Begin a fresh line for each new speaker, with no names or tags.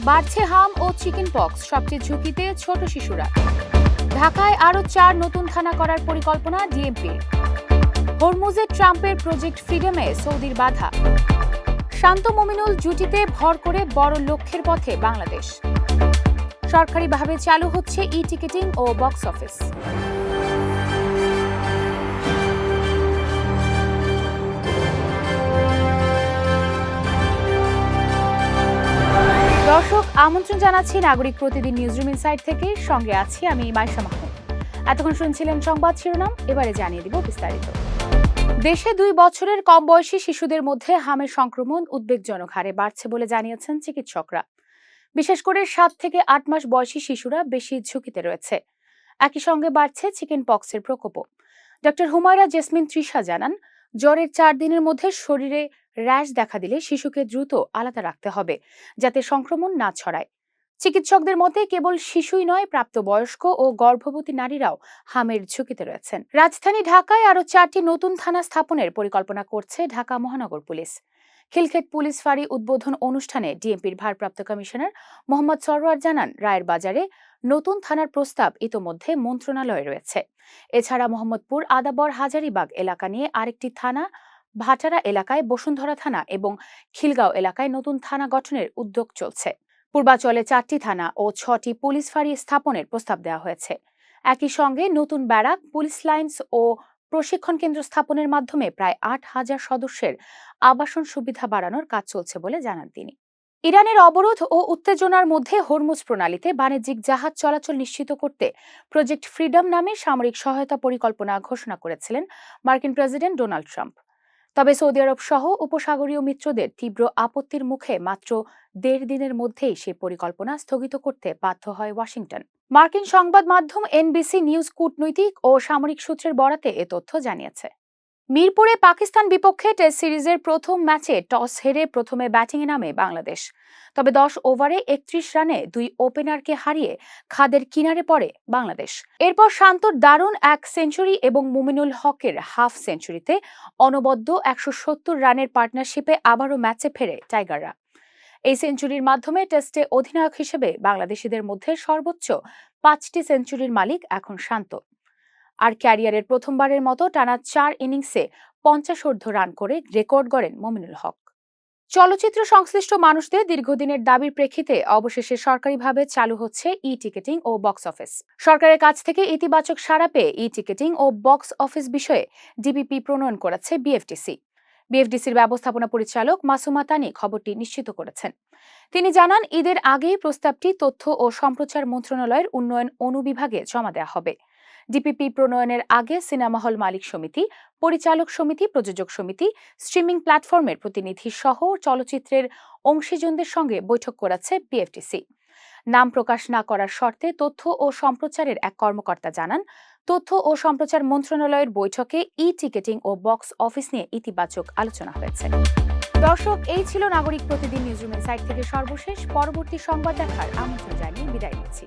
বাড়ছে হাম ও chicken pox, সবচেয়ে ঝুঁকিতে ছোট শিশুরা। ঢাকায় আরও 4 নতুন থানা করার পরিকল্পনা ডিএমপির। হরমুজে ট্রাম্পের প্রজেক্ট ফ্রিডমে সৌদির বাধা। শান্ত মমিনুল জুটিতে ভর করে বড় লক্ষ্যের পথে বাংলাদেশ। সরকারিভাবে চালু হচ্ছে ই-টিকেটিং ও বক্স অফিস। দর্শক, আমন্ত্রণ জানাচ্ছি নাগরিক প্রতিদিন নিউজরুম ইনসাইড থেকে। সঙ্গে আছি আমি মাইশা মাহমুদ। এতক্ষণ শুনছিলেন সংবাদ শিরোনাম, এবারে জানিয়ে দিব বিস্তারিত। দেশে 2 বছরের কম বয়সী শিশুদের মধ্যে হামের সংক্রমণ উদ্বেগজনক হারে বাড়ছে বলে জানিয়েছেন চিকিৎসকরা। বিশেষ করে 7 থেকে 8 মাস বয়সী শিশুরা বেশি ঝুঁকিতে রয়েছে। একই সঙ্গে বাড়ছে চিকেন পক্সের প্রকোপও। ডক্টর হুমায়রা জেসমিন তৃষা জানান, জ্বরের 4 দিনের মধ্যে শরীরে র্যাশ দেখা দিলে শিশুকে দ্রুত আলাদা রাখতে হবে, যাতে সংক্রমণ না ছড়ায়। চিকিৎসকদের মতে কেবল শিশুই নয়, প্রাপ্তবয়স্ক ও গর্ভবতী নারীরাও হামের ঝুঁকিতে রয়েছেন। রাজধানী ঢাকায় আরও 4টি নতুন থানা স্থাপনের পরিকল্পনা করছে ঢাকা মহানগর পুলিশ। খিলক্ষেত পুলিশ ফাঁড়ি উদ্বোধন অনুষ্ঠানে ডিএমপির ভারপ্রাপ্ত কমিশনার মোহাম্মদ সরওয়ার জানান, রায়ের বাজারে নতুন থানার প্রস্তাব ইতোমধ্যে মন্ত্রণালয়ে রয়েছে। এছাড়া মোহাম্মদপুর, আদাবর, হাজারীবাগ এলাকা নিয়ে আরেকটি থানা, ভাটারা এলাকায় বসুন্ধরা থানা এবং খিলগাঁও এলাকায় নতুন থানা গঠনের উদ্যোগ চলছে। পূর্বাঞ্চলে 4টি থানা ও 6টি পুলিশ ফাঁড়ি স্থাপনের প্রস্তাব দেওয়া হয়েছে। একই সঙ্গে নতুন ব্যারাক, পুলিশ লাইনস ও প্রশিক্ষণ কেন্দ্র স্থাপনের মাধ্যমে প্রায় 8,000 সদস্যের আবাসন সুবিধা বাড়ানোর কাজ চলছে বলে জানান তিনি। ইরানের অবরোধ ও উত্তেজনার মধ্যে হরমুজ প্রণালীতে বাণিজ্যিক জাহাজ চলাচল নিশ্চিত করতে প্রজেক্ট ফ্রিডম নামে সামরিক সহায়তা পরিকল্পনা ঘোষণা করেছিলেন মার্কিন প্রেসিডেন্ট ডোনাল্ড ট্রাম্প। তবে সৌদি আরব সহ উপসাগরীয় মিত্রদের তীব্র আপত্তির মুখে মাত্র 1.5 দিনের মধ্যেই সেই পরিকল্পনা স্থগিত করতে বাধ্য হয় ওয়াশিংটন। মার্কিন সংবাদ মাধ্যম এনবিসি নিউজ কূটনৈতিক ও সামরিক সূত্রের বরাতে এ তথ্য জানিয়েছে। মিরপুরে পাকিস্তান বিপক্ষে টেস্ট সিরিজের প্রথম ম্যাচে টস হেরে প্রথমে ব্যাটিংয়ে নামে বাংলাদেশ। তবে 10 ওভারে 31 রানে 2 ওপেনারকে হারিয়ে খাদের কিনারে পড়ে বাংলাদেশ। এরপর শান্তর দারুণ এক সেঞ্চুরি এবং মুমিনুল হকের হাফ সেঞ্চুরিতে অনবদ্য 170 রানের পার্টনারশিপে আবারও ম্যাচে ফেরে টাইগাররা। এই সেঞ্চুরির মাধ্যমে টেস্টে অধিনায়ক হিসেবে বাংলাদেশিদের মধ্যে সর্বোচ্চ 5টি সেঞ্চুরির মালিক এখন শান্ত। আর ক্যারিয়ারের প্রথমবারের মতো টানা 4 ইনিংসে 50 রান করে রেকর্ড গড়েন মুমিনুল হক। চলচ্চিত্র সংশ্লিষ্ট মানুষদের দীর্ঘদিনের দাবির প্রেক্ষিতে অবশেষে সরকারিভাবে চালু হচ্ছে ই-টিকেটিং ও বক্স অফিস। সরকারের কাছ থেকে ইতিবাচক সাড়া পেয়ে ই-টিকেটিং ও বক্স অফিস বিষয়ে ডিপিপি প্রণয়ন করেছে বিএফডিসি। বিএফডিসির ব্যবস্থাপনা পরিচালক মাসুমা তানি খবরটি নিশ্চিত করেছেন। তিনি জানান, ঈদের আগেই প্রস্তাবটি তথ্য ও সম্প্রচার মন্ত্রণালয়ের উন্নয়ন অনুবিভাগে জমা দেওয়া হবে। ডিপিপি প্রণয়নের আগে সিনেমা হল মালিক সমিতি, পরিচালক সমিতি, প্রযোজক সমিতি, স্ট্রিমিং প্ল্যাটফর্মের প্রতিনিধি সহ চলচ্চিত্রের অংশীজনদের সঙ্গে বৈঠক করেছে বিএফডিসি। নাম প্রকাশ না করার শর্তে তথ্য ও সম্প্রচারের এক কর্মকর্তা জানান, তথ্য ও সম্প্রচার মন্ত্রণালয়ের বৈঠকে ই-টিকেটিং ও বক্স অফিস নিয়ে ইতিবাচক আলোচনা হয়েছে। দর্শক, এই ছিল নাগরিক প্রতিদিন নিউজরুম ইনসাইড থেকে সর্বশেষ। পরবর্তী সংবাদ দেখার আমন্ত্রণ জানিয়ে বিদায় নিচ্ছি।